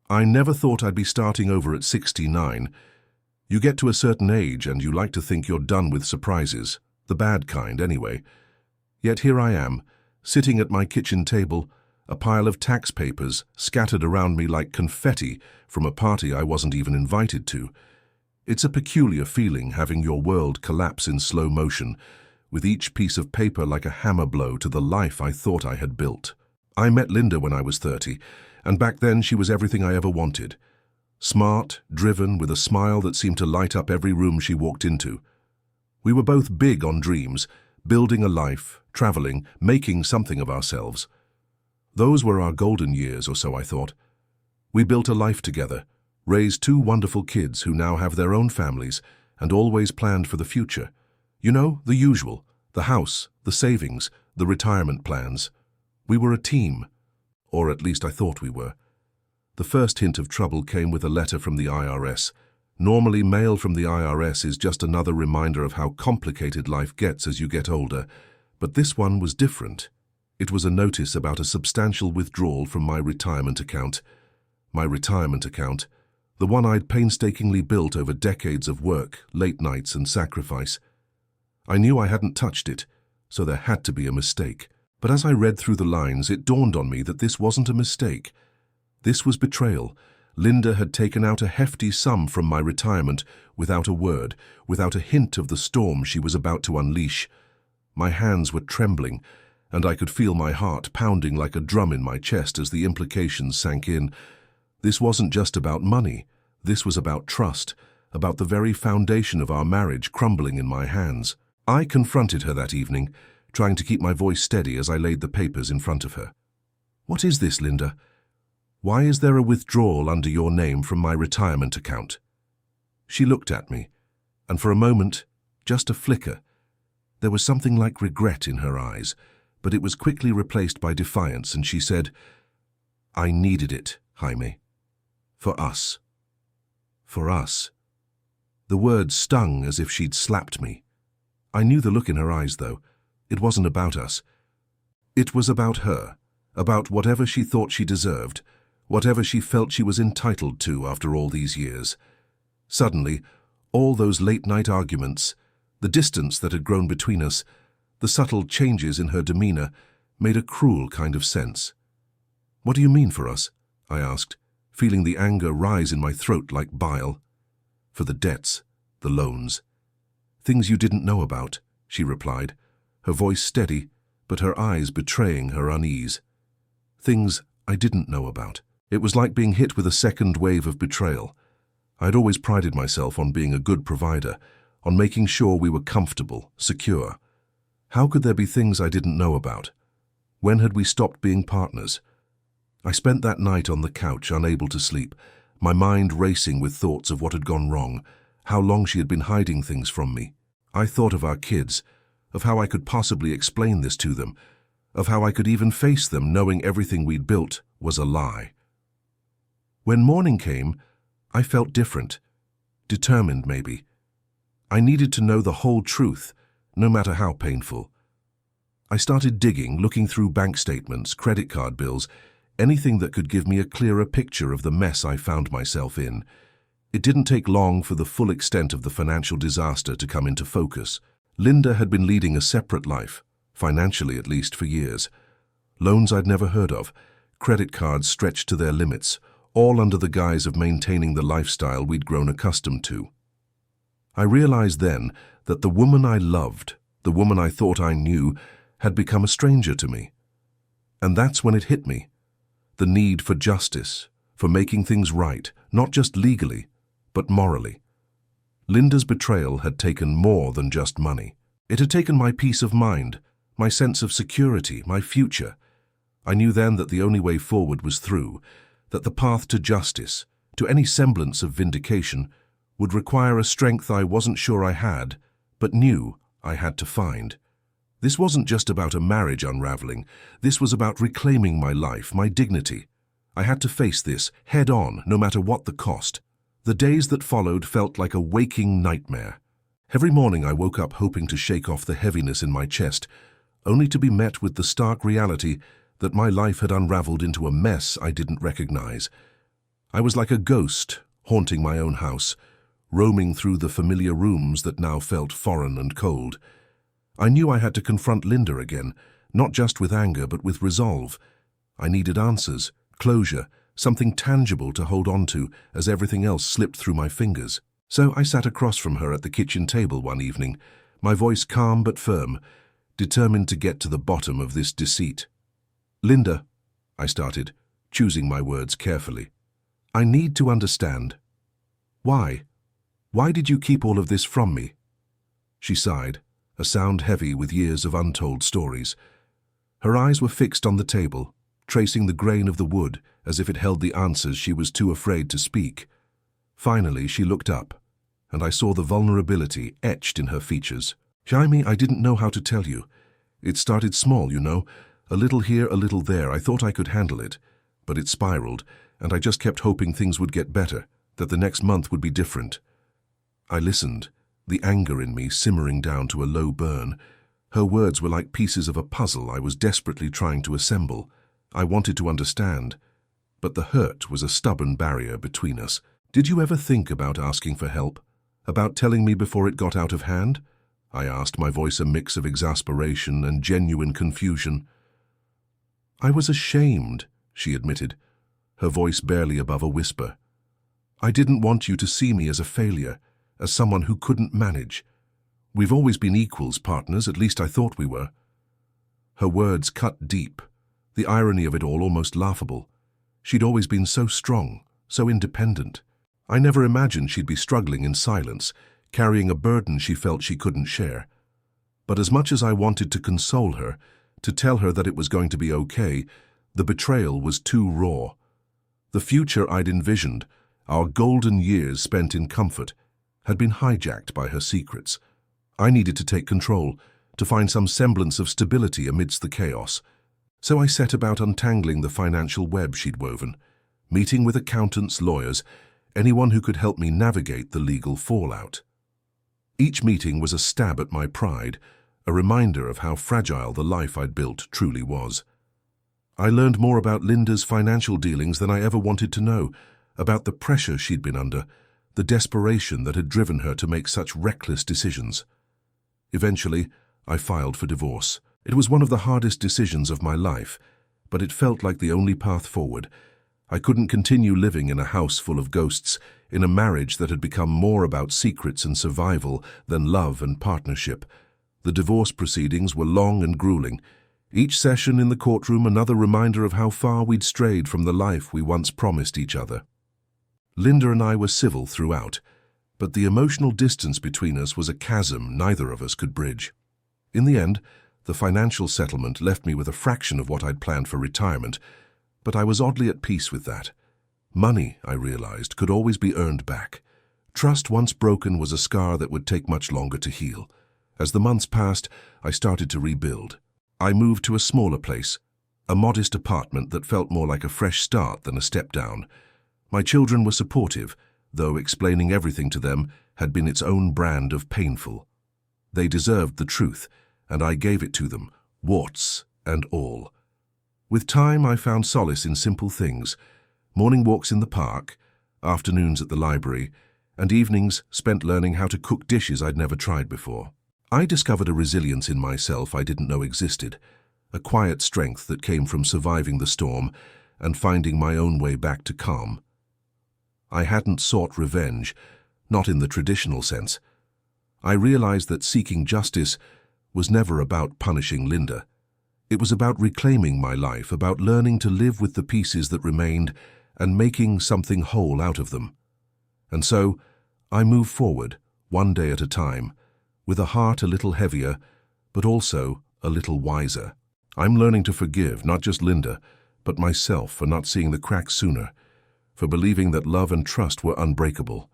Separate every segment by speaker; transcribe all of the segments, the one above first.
Speaker 1: I never thought I'd be starting over at 69. You get to a certain age and you like to think you're done with surprises, the bad kind anyway. Yet here I am, sitting at my kitchen table, a pile of tax papers scattered around me like confetti from a party I wasn't even invited to. It's a peculiar feeling having your world collapse in slow motion, with each piece of paper like a hammer blow to the life I thought I had built. I met Linda when I was 30, and back then she was everything I ever wanted. Smart, driven, with a smile that seemed to light up every room she walked into. We were both big on dreams, building a life, traveling, making something of ourselves. Those were our golden years, or so I thought. We built a life together, raised two wonderful kids who now have their own families, and always planned for the future. You know, the usual, the house, the savings, the retirement plans. We were a team, or at least I thought we were. The first hint of trouble came with a letter from the IRS. Normally, mail from the IRS is just another reminder of how complicated life gets as you get older, but this one was different. It was a notice about a substantial withdrawal from my retirement account. My retirement account, the one I'd painstakingly built over decades of work, late nights and sacrifice. I knew I hadn't touched it, so there had to be a mistake. But as I read through the lines, it dawned on me that this wasn't a mistake. This was betrayal. Linda had taken out a hefty sum from my retirement without a word, without a hint of the storm she was about to unleash. My hands were trembling, and I could feel my heart pounding like a drum in my chest as the implications sank in. This wasn't just about money. This was about trust, about the very foundation of our marriage crumbling in my hands. I confronted her that evening, trying to keep my voice steady as I laid the papers in front of her. "What is this, Linda? Why is there a withdrawal under your name from my retirement account?" She looked at me, and for a moment, just a flicker, there was something like regret in her eyes, but it was quickly replaced by defiance, and she said, "I needed it, Jaime. For us. For us." The words stung as if she'd slapped me. I knew the look in her eyes, though. It wasn't about us. It was about her, about whatever she thought she deserved, whatever she felt she was entitled to after all these years. Suddenly, all those late-night arguments, the distance that had grown between us, the subtle changes in her demeanor, made a cruel kind of sense. "What do you mean for us?" I asked, feeling the anger rise in my throat like bile. "For the debts, the loans. Things you didn't know about," she replied, her voice steady, but her eyes betraying her unease. Things I didn't know about. It was like being hit with a second wave of betrayal. I had always prided myself on being a good provider, on making sure we were comfortable, secure. How could there be things I didn't know about? When had we stopped being partners? I spent that night on the couch, unable to sleep, my mind racing with thoughts of what had gone wrong, how long she had been hiding things from me. I thought of our kids, of how I could possibly explain this to them, of how I could even face them knowing everything we'd built was a lie. When morning came, I felt different, determined maybe. I needed to know the whole truth, no matter how painful. I started digging, looking through bank statements, credit card bills, anything that could give me a clearer picture of the mess I found myself in. It didn't take long for the full extent of the financial disaster to come into focus. Linda had been leading a separate life, financially at least, for years. Loans I'd never heard of, credit cards stretched to their limits, all under the guise of maintaining the lifestyle we'd grown accustomed to. I realized then that the woman I loved, the woman I thought I knew, had become a stranger to me. And that's when it hit me. The need for justice, for making things right, not just legally, but morally. Linda's betrayal had taken more than just money. It had taken my peace of mind, my sense of security, my future. I knew then that the only way forward was through, that the path to justice, to any semblance of vindication, would require a strength I wasn't sure I had, but knew I had to find. This wasn't just about a marriage unraveling. This was about reclaiming my life, my dignity. I had to face this head on, no matter what the cost. The days that followed felt like a waking nightmare. Every morning I woke up hoping to shake off the heaviness in my chest, only to be met with the stark reality that my life had unraveled into a mess I didn't recognize. I was like a ghost, haunting my own house, roaming through the familiar rooms that now felt foreign and cold. I knew I had to confront Linda again, not just with anger but with resolve. I needed answers, closure, something tangible to hold on to as everything else slipped through my fingers. So I sat across from her at the kitchen table one evening, my voice calm but firm, determined to get to the bottom of this deceit. "Linda," I started, choosing my words carefully, "I need to understand. Why? Why did you keep all of this from me?" She sighed, a sound heavy with years of untold stories. Her eyes were fixed on the table, tracing the grain of the wood as if it held the answers she was too afraid to speak. Finally, she looked up, and I saw the vulnerability etched in her features. "Jaime, I didn't know how to tell you. It started small, you know, a little here, a little there. I thought I could handle it, but it spiraled, and I just kept hoping things would get better, that the next month would be different." I listened, the anger in me simmering down to a low burn. Her words were like pieces of a puzzle I was desperately trying to assemble. I wanted to understand, but the hurt was a stubborn barrier between us. "Did you ever think about asking for help? About telling me before it got out of hand?" I asked, my voice a mix of exasperation and genuine confusion. "I was ashamed," she admitted, her voice barely above a whisper. "I didn't want you to see me as a failure, as someone who couldn't manage. We've always been equals, partners, at least I thought we were." Her words cut deep, the irony of it all almost laughable. She'd always been so strong, so independent. I never imagined she'd be struggling in silence, carrying a burden she felt she couldn't share. But as much as I wanted to console her, to tell her that it was going to be okay, the betrayal was too raw. The future I'd envisioned, our golden years spent in comfort, had been hijacked by her secrets. I needed to take control, to find some semblance of stability amidst the chaos. So I set about untangling the financial web she'd woven, meeting with accountants, lawyers, anyone who could help me navigate the legal fallout. Each meeting was a stab at my pride, a reminder of how fragile the life I'd built truly was. I learned more about Linda's financial dealings than I ever wanted to know, about the pressure she'd been under, the desperation that had driven her to make such reckless decisions. Eventually, I filed for divorce. It was one of the hardest decisions of my life, but it felt like the only path forward. I couldn't continue living in a house full of ghosts, in a marriage that had become more about secrets and survival than love and partnership. The divorce proceedings were long and grueling. Each session in the courtroom another reminder of how far we'd strayed from the life we once promised each other. Linda and I were civil throughout, but the emotional distance between us was a chasm neither of us could bridge. In the end, the financial settlement left me with a fraction of what I'd planned for retirement, but I was oddly at peace with that. Money, I realized, could always be earned back. Trust once broken was a scar that would take much longer to heal. As the months passed, I started to rebuild. I moved to a smaller place, a modest apartment that felt more like a fresh start than a step down. My children were supportive, though explaining everything to them had been its own brand of painful. They deserved the truth, and I gave it to them, warts and all. With time, I found solace in simple things: morning walks in the park, afternoons at the library, and evenings spent learning how to cook dishes I'd never tried before. I discovered a resilience in myself I didn't know existed, a quiet strength that came from surviving the storm and finding my own way back to calm. I hadn't sought revenge, not in the traditional sense. I realized that seeking justice was never about punishing Linda. It was about reclaiming my life, about learning to live with the pieces that remained and making something whole out of them. And so, I moved forward, one day at a time, with a heart a little heavier, but also a little wiser. I'm learning to forgive not just Linda, but myself for not seeing the cracks sooner, for believing that love and trust were unbreakable.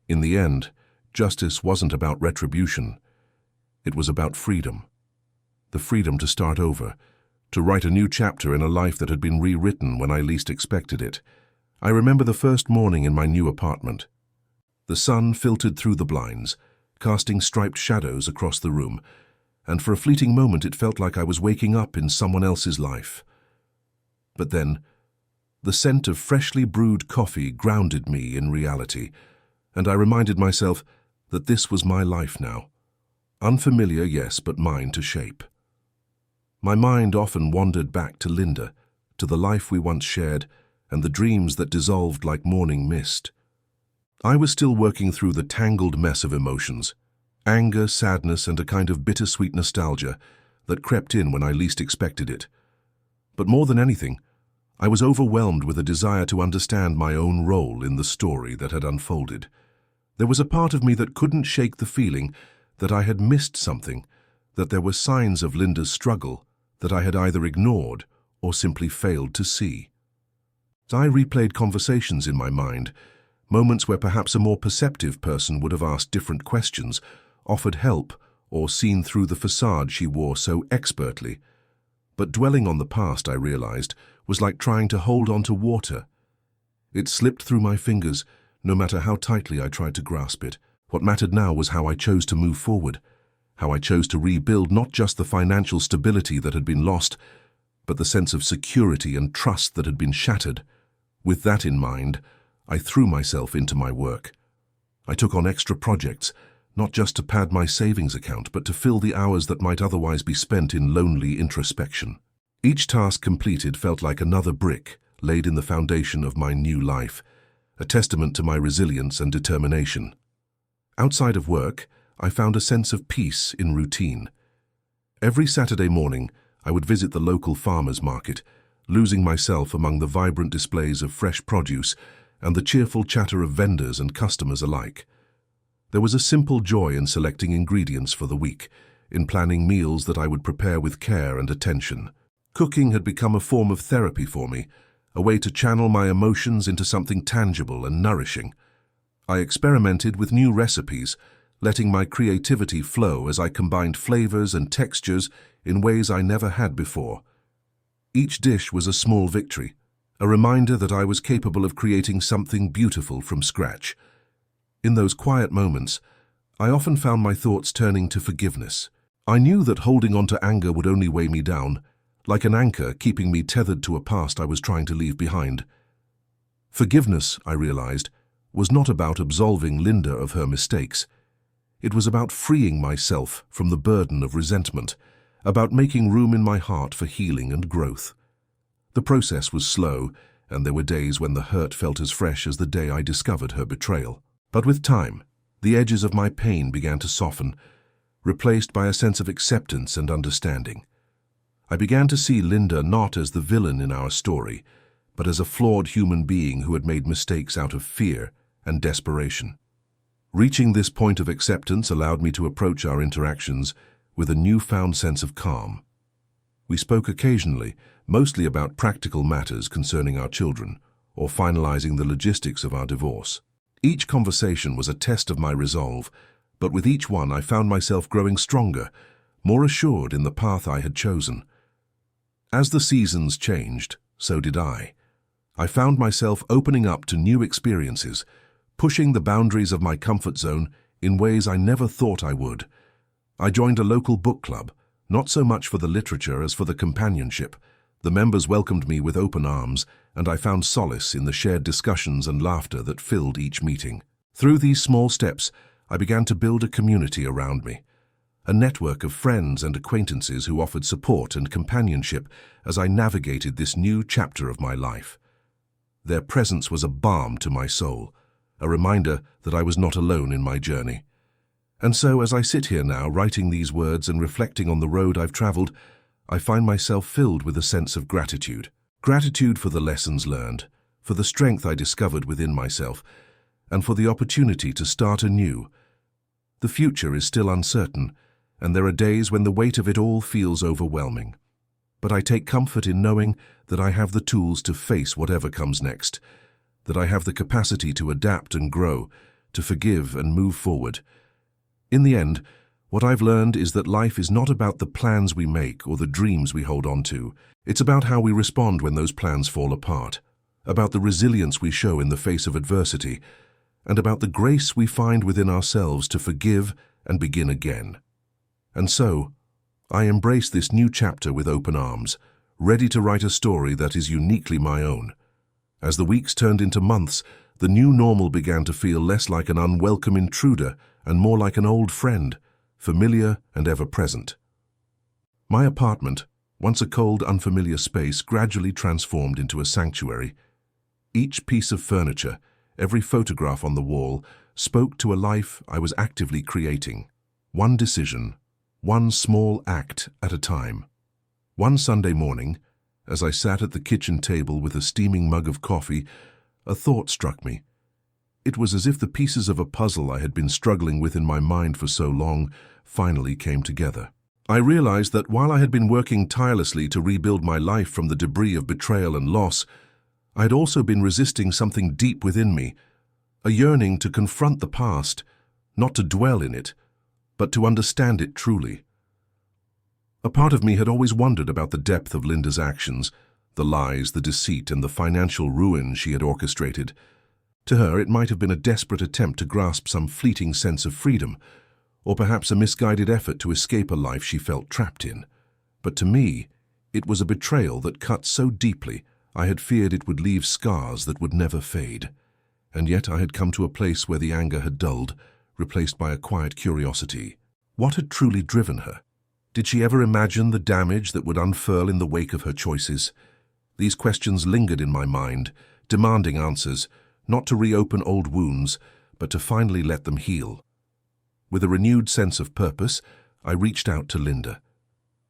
Speaker 1: In the end, justice wasn't about retribution. It was about freedom. The freedom to start over, to write a new chapter in a life that had been rewritten when I least expected it. I remember the first morning in my new apartment. The sun filtered through the blinds, casting striped shadows across the room, and for a fleeting moment it felt like I was waking up in someone else's life. But then, The scent of freshly brewed coffee grounded me in reality, and I reminded myself that this was my life now. Unfamiliar, yes, but mine to shape. My mind often wandered back to Linda, to the life we once shared, and the dreams that dissolved like morning mist. I was still working through the tangled mess of emotions, anger, sadness, and a kind of bittersweet nostalgia that crept in when I least expected it. But more than anything, I was overwhelmed with a desire to understand my own role in the story that had unfolded. There was a part of me that couldn't shake the feeling that I had missed something, that there were signs of Linda's struggle that I had either ignored or simply failed to see. I replayed conversations in my mind, moments where perhaps a more perceptive person would have asked different questions, offered help, or seen through the facade she wore so expertly. But dwelling on the past, I realized, was like trying to hold on to water. It slipped through my fingers, no matter how tightly I tried to grasp it. What mattered now was how I chose to move forward, how I chose to rebuild not just the financial stability that had been lost, but the sense of security and trust that had been shattered. With that in mind, I threw myself into my work. I took on extra projects, not just to pad my savings account, but to fill the hours that might otherwise be spent in lonely introspection. Each task completed felt like another brick laid in the foundation of my new life, a testament to my resilience and determination. Outside of work, I found a sense of peace in routine. Every Saturday morning, I would visit the local farmers' market, losing myself among the vibrant displays of fresh produce and the cheerful chatter of vendors and customers alike. There was a simple joy in selecting ingredients for the week, in planning meals that I would prepare with care and attention. Cooking had become a form of therapy for me, a way to channel my emotions into something tangible and nourishing. I experimented with new recipes, letting my creativity flow as I combined flavors and textures in ways I never had before. Each dish was a small victory, a reminder that I was capable of creating something beautiful from scratch. In those quiet moments, I often found my thoughts turning to forgiveness. I knew that holding on to anger would only weigh me down, like an anchor keeping me tethered to a past I was trying to leave behind. Forgiveness, I realized, was not about absolving Linda of her mistakes. It was about freeing myself from the burden of resentment, about making room in my heart for healing and growth. The process was slow, and there were days when the hurt felt as fresh as the day I discovered her betrayal. But with time, the edges of my pain began to soften, replaced by a sense of acceptance and understanding. I began to see Linda not as the villain in our story, but as a flawed human being who had made mistakes out of fear and desperation. Reaching this point of acceptance allowed me to approach our interactions with a newfound sense of calm. We spoke occasionally, mostly about practical matters concerning our children, or finalizing the logistics of our divorce. Each conversation was a test of my resolve, but with each one I found myself growing stronger, more assured in the path I had chosen. As the seasons changed, so did I. I found myself opening up to new experiences, pushing the boundaries of my comfort zone in ways I never thought I would. I joined a local book club, not so much for the literature as for the companionship. The members welcomed me with open arms, and I found solace in the shared discussions and laughter that filled each meeting. Through these small steps, I began to build a community around me, a network of friends and acquaintances who offered support and companionship as I navigated this new chapter of my life. Their presence was a balm to my soul, a reminder that I was not alone in my journey. And so, as I sit here now, writing these words and reflecting on the road I've traveled, I find myself filled with a sense of gratitude. Gratitude for the lessons learned, for the strength I discovered within myself, and for the opportunity to start anew. The future is still uncertain, and there are days when the weight of it all feels overwhelming. But I take comfort in knowing that I have the tools to face whatever comes next, that I have the capacity to adapt and grow, to forgive and move forward. In the end, what I've learned is that life is not about the plans we make or the dreams we hold on to. It's about how we respond when those plans fall apart, about the resilience we show in the face of adversity, and about the grace we find within ourselves to forgive and begin again. And so, I embrace this new chapter with open arms, ready to write a story that is uniquely my own, As the weeks turned into months, the new normal began to feel less like an unwelcome intruder and more like an old friend, familiar and ever-present. My apartment, once a cold, unfamiliar space, gradually transformed into a sanctuary. Each piece of furniture, every photograph on the wall, spoke to a life I was actively creating. One decision, one small act at a time. One Sunday morning, as I sat at the kitchen table with a steaming mug of coffee, a thought struck me. It was as if the pieces of a puzzle I had been struggling with in my mind for so long finally came together. I realized that while I had been working tirelessly to rebuild my life from the debris of betrayal and loss, I had also been resisting something deep within me, a yearning to confront the past, not to dwell in it, but to understand it truly. A part of me had always wondered about the depth of Linda's actions, the lies, the deceit, and the financial ruin she had orchestrated. To her, it might have been a desperate attempt to grasp some fleeting sense of freedom, or perhaps a misguided effort to escape a life she felt trapped in. But to me, it was a betrayal that cut so deeply I had feared it would leave scars that would never fade. And yet I had come to a place where the anger had dulled, replaced by a quiet curiosity. What had truly driven her? Did she ever imagine the damage that would unfurl in the wake of her choices? These questions lingered in my mind, demanding answers, not to reopen old wounds, but to finally let them heal. With a renewed sense of purpose, I reached out to Linda.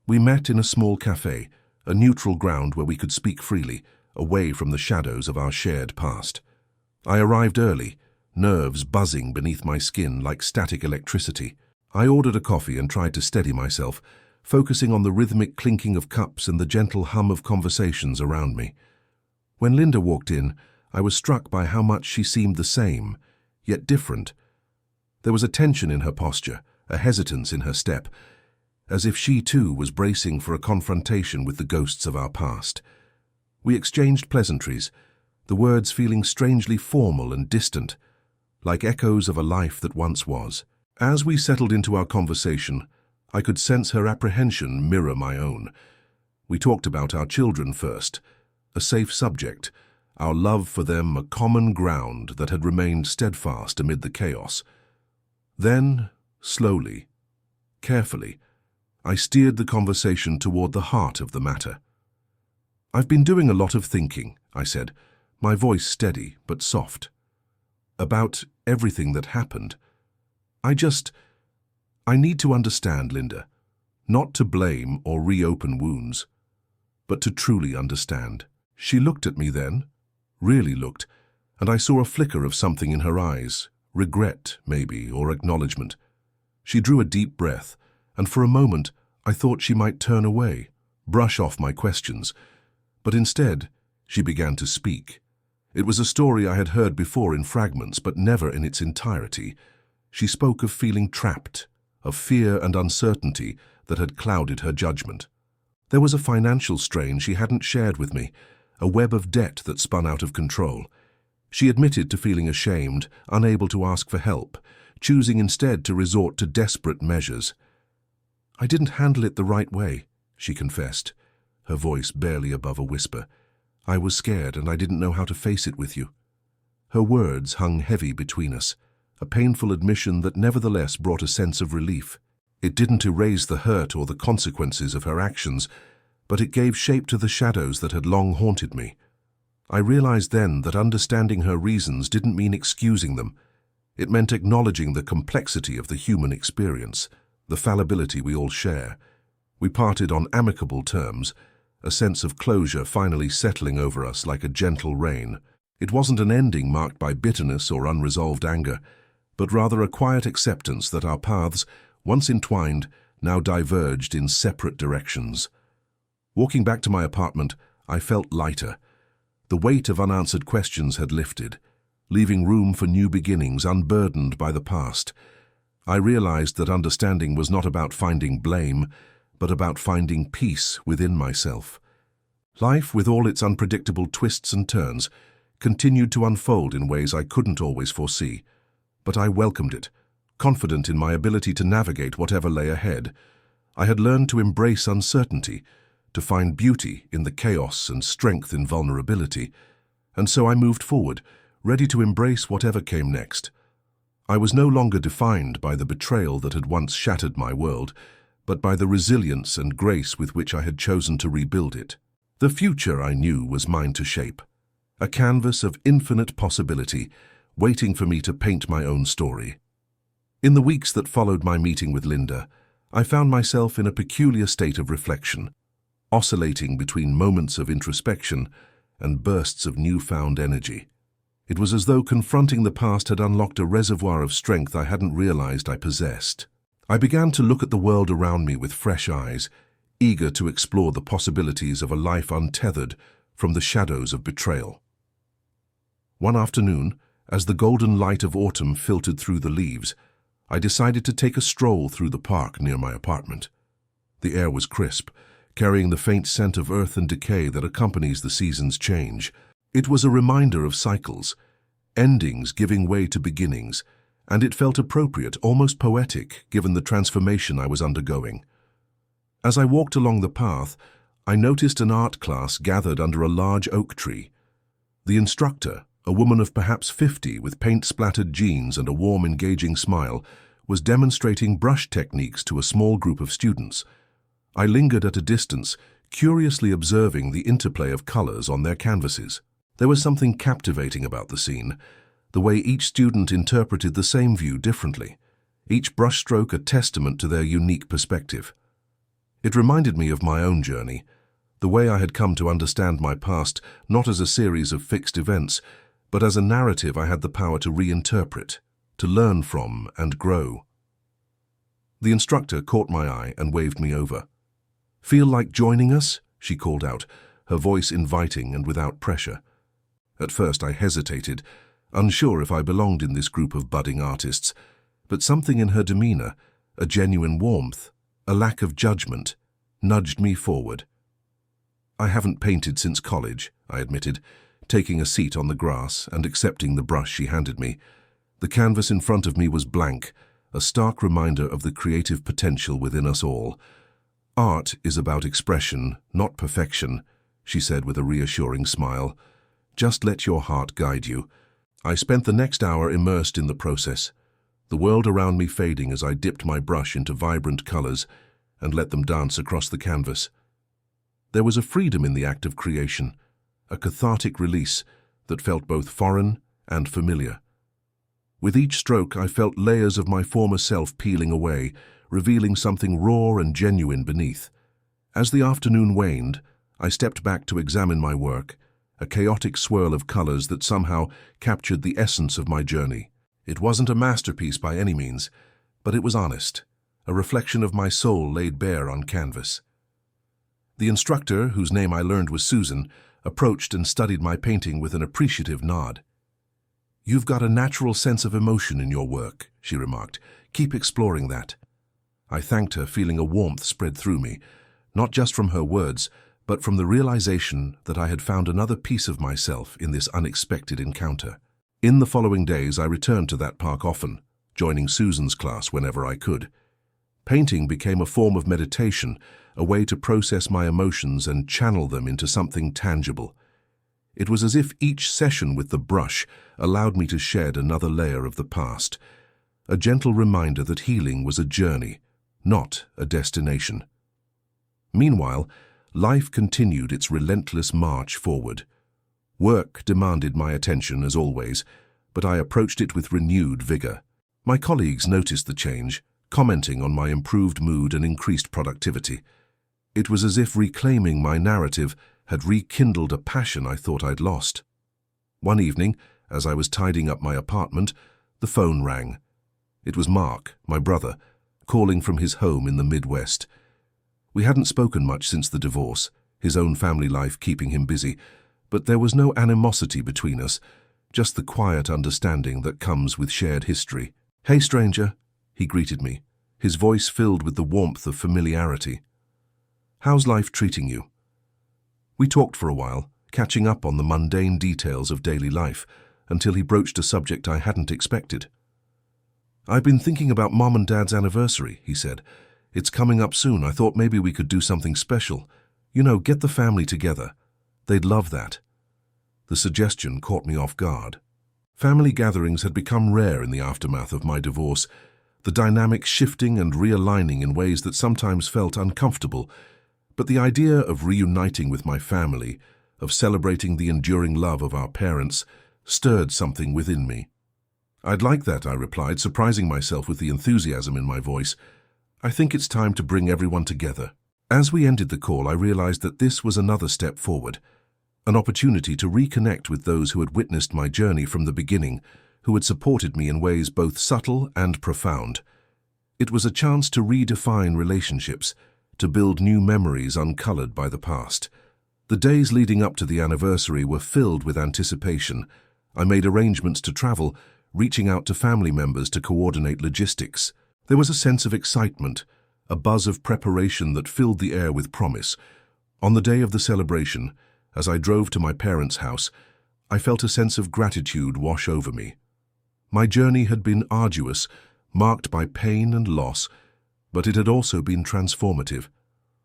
Speaker 1: We met in a small cafe, a neutral ground where we could speak freely, away from the shadows of our shared past. I arrived early, nerves buzzing beneath my skin like static electricity. I ordered a coffee and tried to steady myself, focusing on the rhythmic clinking of cups and the gentle hum of conversations around me. When Linda walked in, I was struck by how much she seemed the same, yet different. There was a tension in her posture, a hesitance in her step, as if she too was bracing for a confrontation with the ghosts of our past. We exchanged pleasantries, the words feeling strangely formal and distant, like echoes of a life that once was. As we settled into our conversation, I could sense her apprehension mirror my own. We talked about our children first, a safe subject, our love for them a common ground that had remained steadfast amid the chaos. Then, slowly, carefully, I steered the conversation toward the heart of the matter. "I've been doing a lot of thinking," I said, my voice steady but soft. "About everything that happened. I need to understand, Linda, not to blame or reopen wounds, but to truly understand." She looked at me then, really looked, and I saw a flicker of something in her eyes, regret, maybe, or acknowledgement. She drew a deep breath, and for a moment I thought she might turn away, brush off my questions. But instead, she began to speak. It was a story I had heard before in fragments, but never in its entirety. She spoke of feeling trapped, of fear and uncertainty that had clouded her judgment. There was a financial strain she hadn't shared with me, a web of debt that spun out of control. She admitted to feeling ashamed, unable to ask for help, choosing instead to resort to desperate measures. "I didn't handle it the right way," she confessed, her voice barely above a whisper. "I was scared and I didn't know how to face it with you." Her words hung heavy between us, a painful admission that nevertheless brought a sense of relief. It didn't erase the hurt or the consequences of her actions, but it gave shape to the shadows that had long haunted me. I realized then that understanding her reasons didn't mean excusing them. It meant acknowledging the complexity of the human experience, the fallibility we all share. We parted on amicable terms, a sense of closure finally settling over us like a gentle rain. It wasn't an ending marked by bitterness or unresolved anger, but rather a quiet acceptance that our paths, once entwined, now diverged in separate directions. Walking back to my apartment, I felt lighter. The weight of unanswered questions had lifted, leaving room for new beginnings unburdened by the past. I realized that understanding was not about finding blame, but about finding peace within myself. Life, with all its unpredictable twists and turns, continued to unfold in ways I couldn't always foresee. But I welcomed it, confident in my ability to navigate whatever lay ahead. I had learned to embrace uncertainty, to find beauty in the chaos and strength in vulnerability, And so I moved forward, ready to embrace whatever came next. I was no longer defined by the betrayal that had once shattered my world, but by the resilience and grace with which I had chosen to rebuild it. The future, I knew, was mine to shape, a canvas of infinite possibility, waiting for me to paint my own story. In the weeks that followed my meeting with Linda, I found myself in a peculiar state of reflection, oscillating between moments of introspection and bursts of newfound energy. It was as though confronting the past had unlocked a reservoir of strength I hadn't realized I possessed. I began to look at the world around me with fresh eyes, eager to explore the possibilities of a life untethered from the shadows of betrayal. One afternoon, as the golden light of autumn filtered through the leaves, I decided to take a stroll through the park near my apartment. The air was crisp, carrying the faint scent of earth and decay that accompanies the season's change. It was a reminder of cycles, endings giving way to beginnings, and it felt appropriate, almost poetic, given the transformation I was undergoing. As I walked along the path, I noticed an art class gathered under a large oak tree. The instructor, a woman of perhaps 50 with paint-splattered jeans and a warm, engaging smile, was demonstrating brush techniques to a small group of students. I lingered at a distance, curiously observing the interplay of colors on their canvases. There was something captivating about the scene, the way each student interpreted the same view differently, each brushstroke a testament to their unique perspective. It reminded me of my own journey, the way I had come to understand my past not as a series of fixed events, but as a narrative I had the power to reinterpret, to learn from and grow. The instructor caught my eye and waved me over. "Feel like joining us?" she called out, her voice inviting and without pressure. At first I hesitated, unsure if I belonged in this group of budding artists, but something in her demeanor, a genuine warmth, a lack of judgment, nudged me forward. "I haven't painted since college," I admitted, taking a seat on the grass and accepting the brush she handed me. The canvas in front of me was blank, a stark reminder of the creative potential within us all. "Art is about expression, not perfection," she said with a reassuring smile. "Just let your heart guide you." I spent the next hour immersed in the process, the world around me fading as I dipped my brush into vibrant colors and let them dance across the canvas. There was a freedom in the act of creation, a cathartic release that felt both foreign and familiar. With each stroke, I felt layers of my former self peeling away, revealing something raw and genuine beneath. As the afternoon waned, I stepped back to examine my work, a chaotic swirl of colors that somehow captured the essence of my journey. It wasn't a masterpiece by any means, but it was honest, a reflection of my soul laid bare on canvas. The instructor, whose name I learned was Susan, approached and studied my painting with an appreciative nod. "You've got a natural sense of emotion in your work," she remarked. "Keep exploring that." I thanked her, feeling a warmth spread through me, not just from her words, but from the realization that I had found another piece of myself in this unexpected encounter. In the following days, I returned to that park often, joining Susan's class whenever I could. Painting became a form of meditation, a way to process my emotions and channel them into something tangible. It was as if each session with the brush allowed me to shed another layer of the past, a gentle reminder that healing was a journey, not a destination. Meanwhile, life continued its relentless march forward. Work demanded my attention as always, but I approached it with renewed vigor. My colleagues noticed the change, commenting on my improved mood and increased productivity. It was as if reclaiming my narrative had rekindled a passion I thought I'd lost. One evening, as I was tidying up my apartment, the phone rang. It was Mark, my brother, calling from his home in the Midwest. We hadn't spoken much since the divorce, his own family life keeping him busy, but there was no animosity between us, just the quiet understanding that comes with shared history. "Hey, stranger," he greeted me, his voice filled with the warmth of familiarity. "How's life treating you?" We talked for a while, catching up on the mundane details of daily life, until he broached a subject I hadn't expected. "I've been thinking about Mom and Dad's anniversary," he said. "It's coming up soon. I thought maybe we could do something special. You know, get the family together. They'd love that." The suggestion caught me off guard. Family gatherings had become rare in the aftermath of my divorce, the dynamics shifting and realigning in ways that sometimes felt uncomfortable. But the idea of reuniting with my family, of celebrating the enduring love of our parents, stirred something within me. "I'd like that," I replied, surprising myself with the enthusiasm in my voice. "I think it's time to bring everyone together." As we ended the call, I realized that this was another step forward, an opportunity to reconnect with those who had witnessed my journey from the beginning, who had supported me in ways both subtle and profound. It was a chance to redefine relationships, to build new memories uncolored by the past. The days leading up to the anniversary were filled with anticipation. I made arrangements to travel, reaching out to family members to coordinate logistics. There was a sense of excitement, a buzz of preparation that filled the air with promise. On the day of the celebration, as I drove to my parents' house, I felt a sense of gratitude wash over me. My journey had been arduous, marked by pain and loss, but it had also been transformative.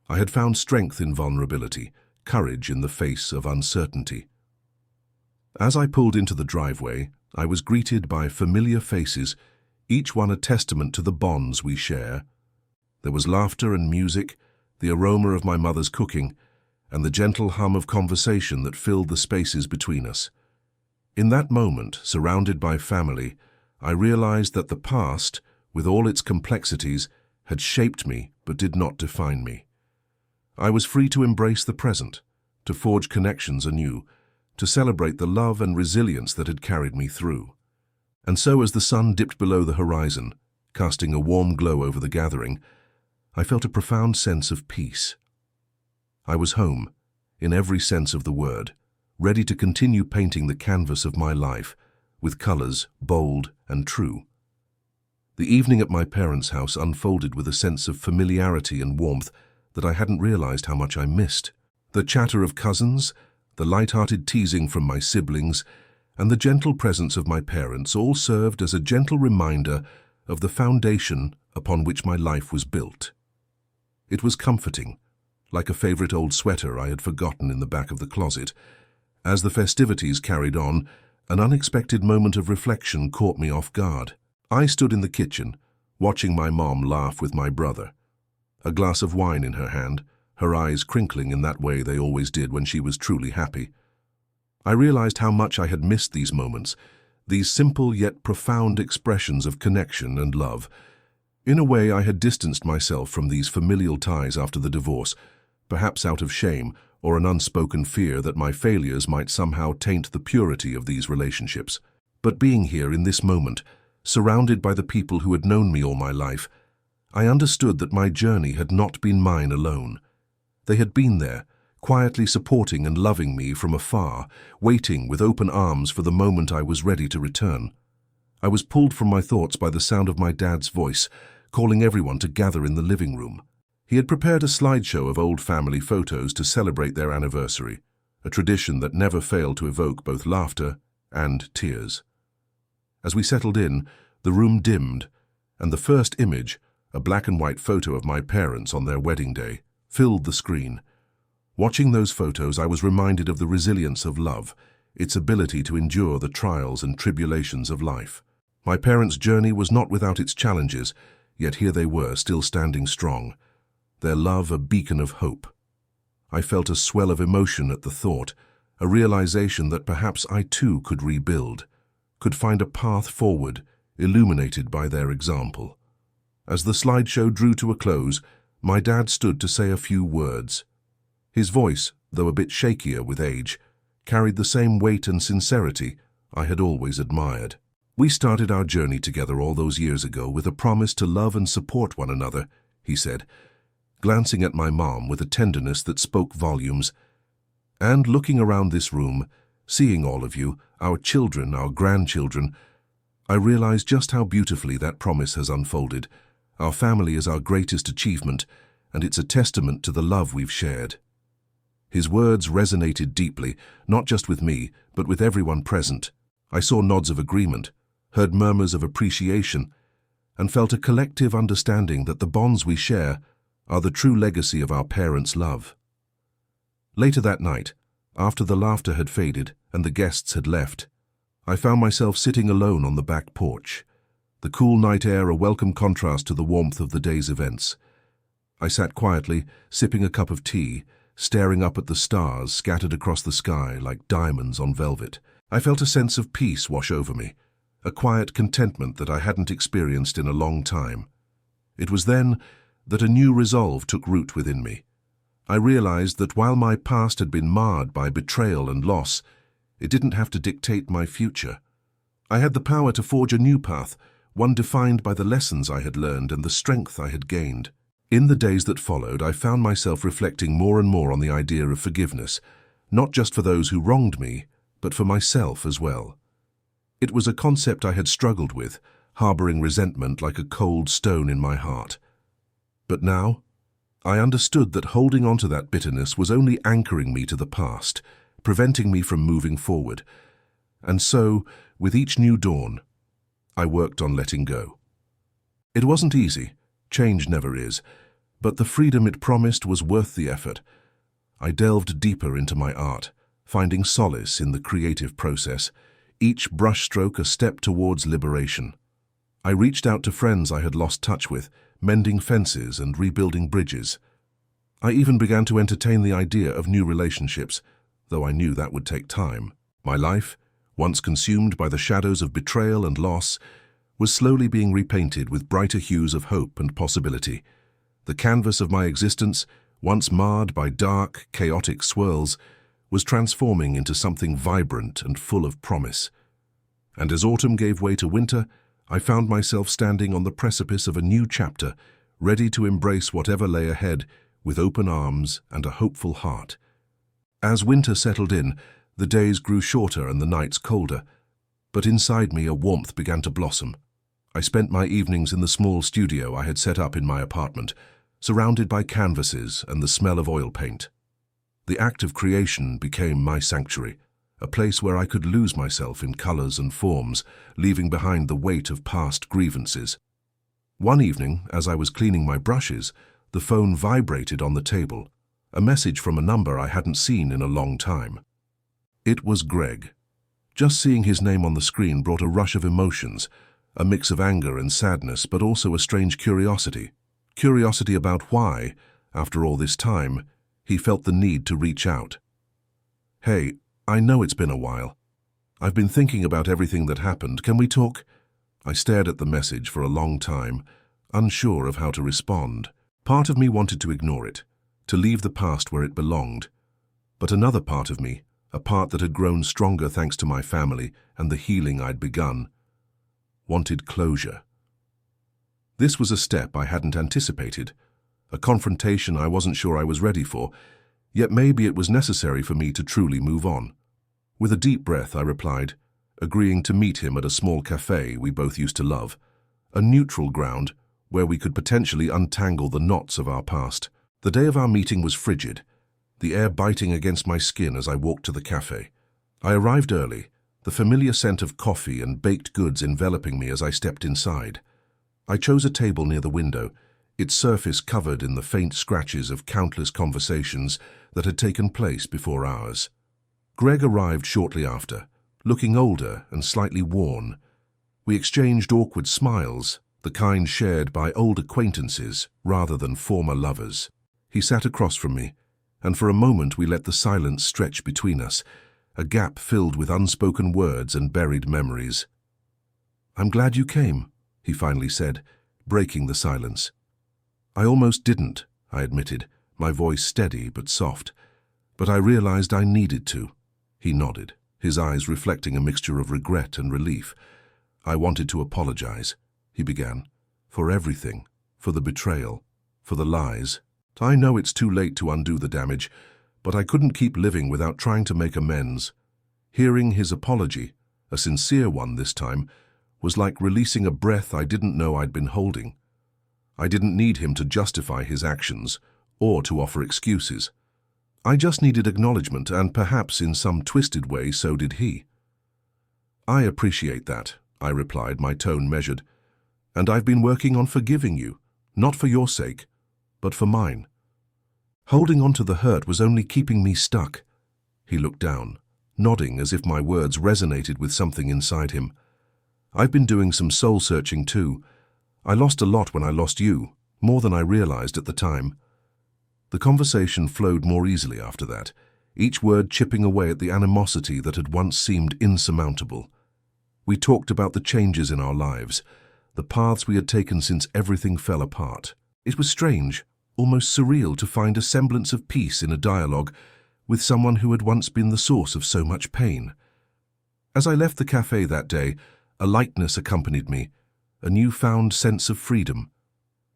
Speaker 1: I had found strength in vulnerability, courage in the face of uncertainty. As I pulled into the driveway, I was greeted by familiar faces, each one a testament to the bonds we share. There was laughter and music, the aroma of my mother's cooking, and the gentle hum of conversation that filled the spaces between us. In that moment, surrounded by family, I realized that the past, with all its complexities, had shaped me but did not define me. I was free to embrace the present, to forge connections anew, to celebrate the love and resilience that had carried me through. And so as the sun dipped below the horizon, casting a warm glow over the gathering, I felt a profound sense of peace. I was home, in every sense of the word, ready to continue painting the canvas of my life, with colors bold and true. The evening at my parents' house unfolded with a sense of familiarity and warmth that I hadn't realized how much I missed. The chatter of cousins, the light-hearted teasing from my siblings, and the gentle presence of my parents all served as a gentle reminder of the foundation upon which my life was built. It was comforting, like a favorite old sweater I had forgotten in the back of the closet. As the festivities carried on, an unexpected moment of reflection caught me off guard. I stood in the kitchen, watching my mom laugh with my brother, a glass of wine in her hand, her eyes crinkling in that way they always did when she was truly happy. I realized how much I had missed these moments, these simple yet profound expressions of connection and love. In a way, I had distanced myself from these familial ties after the divorce, perhaps out of shame or an unspoken fear that my failures might somehow taint the purity of these relationships. But being here in this moment, surrounded by the people who had known me all my life, I understood that my journey had not been mine alone. They had been there, quietly supporting and loving me from afar, waiting with open arms for the moment I was ready to return. I was pulled from my thoughts by the sound of my dad's voice, calling everyone to gather in the living room. He had prepared a slideshow of old family photos to celebrate their anniversary, a tradition that never failed to evoke both laughter and tears. As we settled in, the room dimmed, and the first image, a black and white photo of my parents on their wedding day, filled the screen. Watching those photos, I was reminded of the resilience of love, its ability to endure the trials and tribulations of life. My parents' journey was not without its challenges, yet here they were, still standing strong, their love a beacon of hope. I felt a swell of emotion at the thought, a realization that perhaps I too could rebuild, could find a path forward, illuminated by their example. As the slideshow drew to a close, my dad stood to say a few words. His voice, though a bit shakier with age, carried the same weight and sincerity I had always admired. "We started our journey together all those years ago with a promise to love and support one another," he said, glancing at my mom with a tenderness that spoke volumes. "And looking around this room, seeing all of you, our children, our grandchildren, I realize just how beautifully that promise has unfolded. Our family is our greatest achievement, and it's a testament to the love we've shared." His words resonated deeply, not just with me, but with everyone present. I saw nods of agreement, heard murmurs of appreciation, and felt a collective understanding that the bonds we share are the true legacy of our parents' love. Later that night, After the laughter had faded and the guests had left, I found myself sitting alone on the back porch, the cool night air a welcome contrast to the warmth of the day's events. I sat quietly, sipping a cup of tea, staring up at the stars scattered across the sky like diamonds on velvet. I felt a sense of peace wash over me, a quiet contentment that I hadn't experienced in a long time. It was then that a new resolve took root within me. I realized that while my past had been marred by betrayal and loss, it didn't have to dictate my future. I had the power to forge a new path, one defined by the lessons I had learned and the strength I had gained. In the days that followed, I found myself reflecting more and more on the idea of forgiveness, not just for those who wronged me, but for myself as well. It was a concept I had struggled with, harboring resentment like a cold stone in my heart. But now, I understood that holding on to that bitterness was only anchoring me to the past, preventing me from moving forward. And so, with each new dawn, I worked on letting go. It wasn't easy, change never is, but the freedom it promised was worth the effort. I delved deeper into my art, finding solace in the creative process, each brushstroke a step towards liberation. I reached out to friends I had lost touch with, mending fences and rebuilding bridges. I even began to entertain the idea of new relationships, though I knew that would take time. My life, once consumed by the shadows of betrayal and loss, was slowly being repainted with brighter hues of hope and possibility. The canvas of my existence, once marred by dark, chaotic swirls, was transforming into something vibrant and full of promise. And as autumn gave way to winter, I found myself standing on the precipice of a new chapter, ready to embrace whatever lay ahead with open arms and a hopeful heart. As winter settled in, the days grew shorter and the nights colder, but inside me a warmth began to blossom. I spent my evenings in the small studio I had set up in my apartment, surrounded by canvases and the smell of oil paint. The act of creation became my sanctuary, a place where I could lose myself in colors and forms, leaving behind the weight of past grievances. One evening, as I was cleaning my brushes, the phone vibrated on the table, a message from a number I hadn't seen in a long time. It was Greg. Just seeing his name on the screen brought a rush of emotions, a mix of anger and sadness, but also a strange curiosity. Curiosity about why, after all this time, he felt the need to reach out. "Hey, I know it's been a while. I've been thinking about everything that happened. Can we talk?" I stared at the message for a long time, unsure of how to respond. Part of me wanted to ignore it, to leave the past where it belonged. But another part of me, a part that had grown stronger thanks to my family and the healing I'd begun, wanted closure. This was a step I hadn't anticipated, a confrontation I wasn't sure I was ready for, yet maybe it was necessary for me to truly move on. With a deep breath, I replied, agreeing to meet him at a small cafe we both used to love, a neutral ground where we could potentially untangle the knots of our past. The day of our meeting was frigid, the air biting against my skin as I walked to the cafe. I arrived early, the familiar scent of coffee and baked goods enveloping me as I stepped inside. I chose a table near the window, its surface covered in the faint scratches of countless conversations that had taken place before ours. Greg arrived shortly after, looking older and slightly worn. We exchanged awkward smiles, the kind shared by old acquaintances rather than former lovers. He sat across from me, and for a moment we let the silence stretch between us, a gap filled with unspoken words and buried memories. "I'm glad you came," he finally said, breaking the silence. "I almost didn't," I admitted, my voice steady but soft. "But I realized I needed to." He nodded, his eyes reflecting a mixture of regret and relief. "I wanted to apologize," he began, "for everything, for the betrayal, for the lies. I know it's too late to undo the damage, but I couldn't keep living without trying to make amends." Hearing his apology, a sincere one this time, was like releasing a breath I didn't know I'd been holding. I didn't need him to justify his actions or to offer excuses. I just needed acknowledgement, and perhaps in some twisted way so did he. "I appreciate that," I replied, my tone measured. "And I've been working on forgiving you, not for your sake, but for mine." Holding on to the hurt was only keeping me stuck. He looked down, nodding as if my words resonated with something inside him. I've been doing some soul-searching too. I lost a lot when I lost you, more than I realized at the time. The conversation flowed more easily after that, each word chipping away at the animosity that had once seemed insurmountable. We talked about the changes in our lives, the paths we had taken since everything fell apart. It was strange, almost surreal to find a semblance of peace in a dialogue with someone who had once been the source of so much pain. As I left the cafe that day, a lightness accompanied me, a newfound sense of freedom.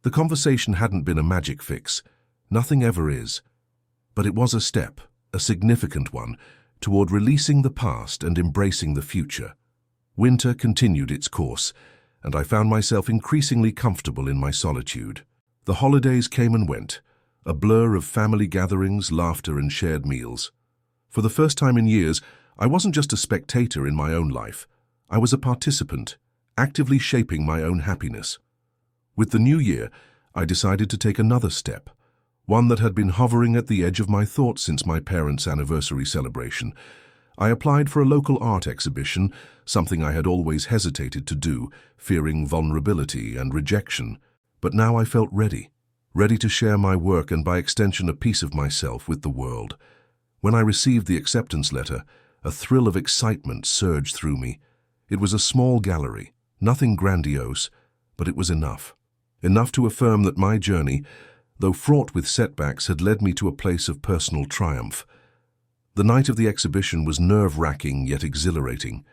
Speaker 1: The conversation hadn't been a magic fix, nothing ever is, but it was a step, a significant one, toward releasing the past and embracing the future. Winter continued its course, and I found myself increasingly comfortable in my solitude. The holidays came and went, a blur of family gatherings, laughter, and shared meals. For the first time in years, I wasn't just a spectator in my own life. I was a participant, actively shaping my own happiness. With the new year, I decided to take another step, one that had been hovering at the edge of my thoughts since my parents' anniversary celebration. I applied for a local art exhibition, something I had always hesitated to do, fearing vulnerability and rejection. But now I felt ready to share my work and by extension a piece of myself with the world. When I received the acceptance letter, a thrill of excitement surged through me. It was a small gallery, nothing grandiose, but it was enough. Enough to affirm that my journey, though fraught with setbacks, had led me to a place of personal triumph. The night of the exhibition was nerve-wracking yet exhilarating.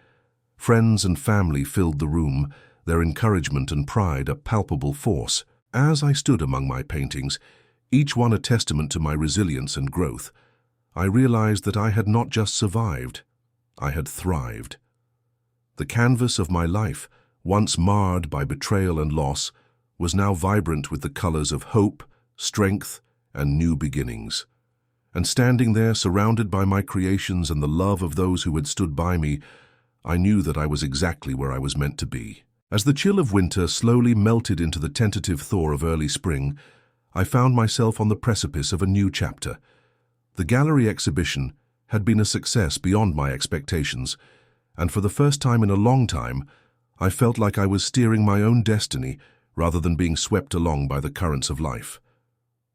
Speaker 1: Friends and family filled the room, their encouragement and pride a palpable force. As I stood among my paintings, each one a testament to my resilience and growth, I realized that I had not just survived, I had thrived. The canvas of my life, once marred by betrayal and loss, was now vibrant with the colors of hope, strength, and new beginnings. And standing there surrounded by my creations and the love of those who had stood by me, I knew that I was exactly where I was meant to be. As the chill of winter slowly melted into the tentative thaw of early spring, I found myself on the precipice of a new chapter. The gallery exhibition had been a success beyond my expectations, and for the first time in a long time, I felt like I was steering my own destiny rather than being swept along by the currents of life.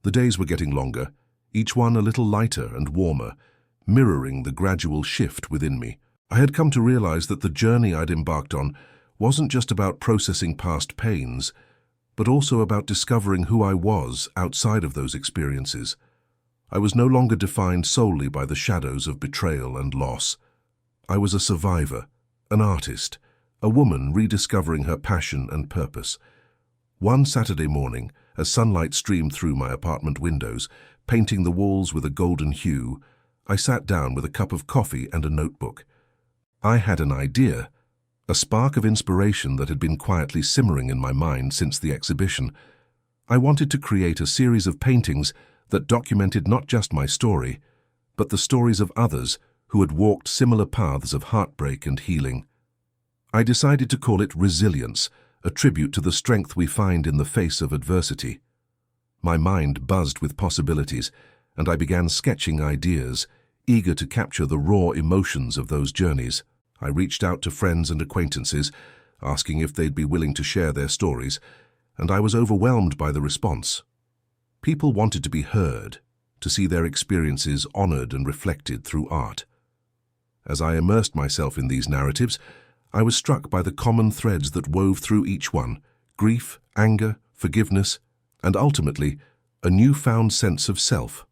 Speaker 1: The days were getting longer, each one a little lighter and warmer, mirroring the gradual shift within me. I had come to realize that the journey I'd embarked on wasn't just about processing past pains, but also about discovering who I was outside of those experiences. I was no longer defined solely by the shadows of betrayal and loss. I was a survivor, an artist, a woman rediscovering her passion and purpose. One Saturday morning, as sunlight streamed through my apartment windows, painting the walls with a golden hue, I sat down with a cup of coffee and a notebook. I had an idea, a spark of inspiration that had been quietly simmering in my mind since the exhibition. I wanted to create a series of paintings that documented not just my story, but the stories of others who had walked similar paths of heartbreak and healing. I decided to call it Resilience, a tribute to the strength we find in the face of adversity. My mind buzzed with possibilities, and I began sketching ideas, eager to capture the raw emotions of those journeys. I reached out to friends and acquaintances, asking if they'd be willing to share their stories, and I was overwhelmed by the response. People wanted to be heard, to see their experiences honored and reflected through art. As I immersed myself in these narratives, I was struck by the common threads that wove through each one: grief, anger, forgiveness, and ultimately, a newfound sense of self.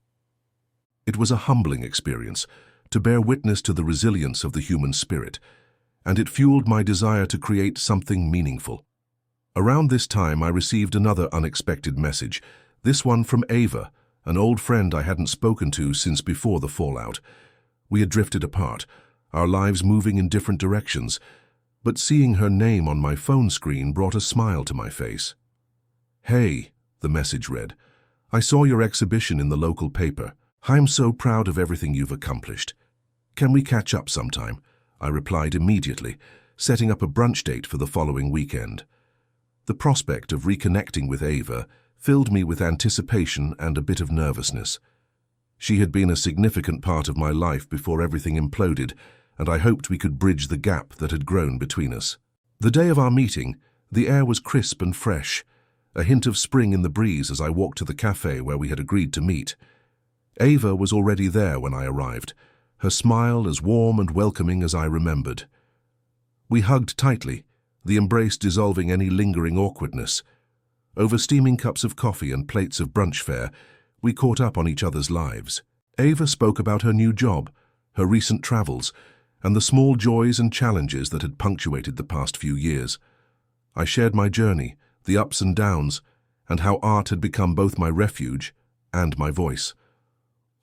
Speaker 1: It was a humbling experience, to bear witness to the resilience of the human spirit, and it fueled my desire to create something meaningful. Around this time, I received another unexpected message, this one from Ava, an old friend I hadn't spoken to since before the fallout. We had drifted apart, our lives moving in different directions, but seeing her name on my phone screen brought a smile to my face. "Hey," the message read, "I saw your exhibition in the local paper. I'm so proud of everything you've accomplished. Can we catch up sometime?" I replied immediately, setting up a brunch date for the following weekend. The prospect of reconnecting with Ava filled me with anticipation and a bit of nervousness. She had been a significant part of my life before everything imploded, and I hoped we could bridge the gap that had grown between us. The day of our meeting, the air was crisp and fresh, a hint of spring in the breeze as I walked to the cafe where we had agreed to meet. Ava was already there when I arrived, her smile as warm and welcoming as I remembered. We hugged tightly, the embrace dissolving any lingering awkwardness. Over steaming cups of coffee and plates of brunch fare, we caught up on each other's lives. Ava spoke about her new job, her recent travels, and the small joys and challenges that had punctuated the past few years. I shared my journey, the ups and downs, and how art had become both my refuge and my voice.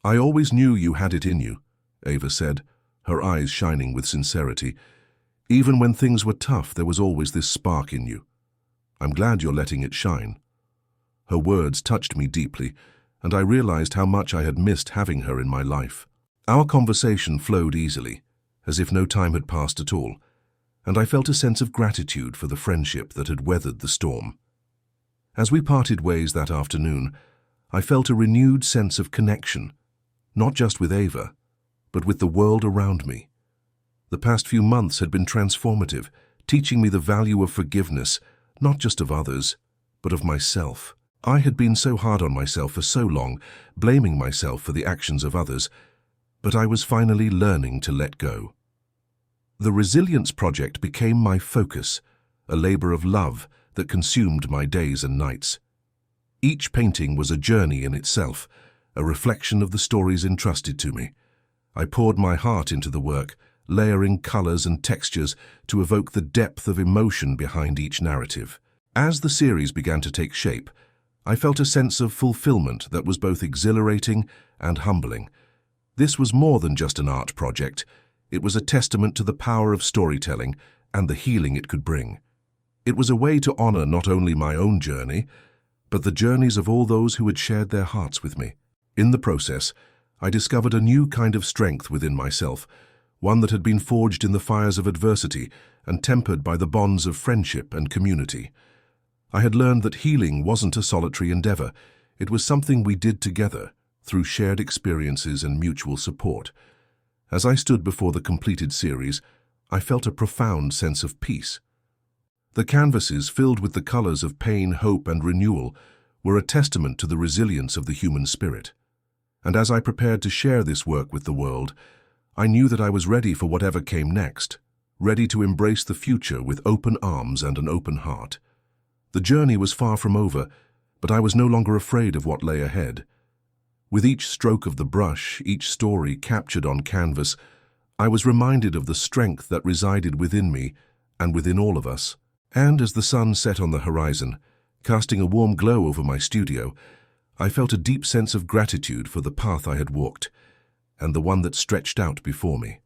Speaker 1: "I always knew you had it in you," Ava said, her eyes shining with sincerity. "Even when things were tough, there was always this spark in you. I'm glad you're letting it shine." Her words touched me deeply, and I realized how much I had missed having her in my life. Our conversation flowed easily, as if no time had passed at all, and I felt a sense of gratitude for the friendship that had weathered the storm. As we parted ways that afternoon, I felt a renewed sense of connection, not just with Ava, but with the world around me. The past few months had been transformative, teaching me the value of forgiveness, not just of others, but of myself. I had been so hard on myself for so long, blaming myself for the actions of others, but I was finally learning to let go. The Resilience Project became my focus, a labor of love that consumed my days and nights. Each painting was a journey in itself, a reflection of the stories entrusted to me. I poured my heart into the work, layering colors and textures to evoke the depth of emotion behind each narrative. As the series began to take shape, I felt a sense of fulfillment that was both exhilarating and humbling. This was more than just an art project. It was a testament to the power of storytelling and the healing it could bring. It was a way to honor not only my own journey, but the journeys of all those who had shared their hearts with me. In the process, I discovered a new kind of strength within myself, one that had been forged in the fires of adversity and tempered by the bonds of friendship and community. I had learned that healing wasn't a solitary endeavor. It was something we did together, through shared experiences and mutual support. As I stood before the completed series, I felt a profound sense of peace. The canvases, filled with the colors of pain, hope, and renewal, were a testament to the resilience of the human spirit. And as I prepared to share this work with the world, I knew that I was ready for whatever came next, ready to embrace the future with open arms and an open heart. The journey was far from over, but I was no longer afraid of what lay ahead. With each stroke of the brush, each story captured on canvas, I was reminded of the strength that resided within me and within all of us. And as the sun set on the horizon, casting a warm glow over my studio, I felt a deep sense of gratitude for the path I had walked and the one that stretched out before me.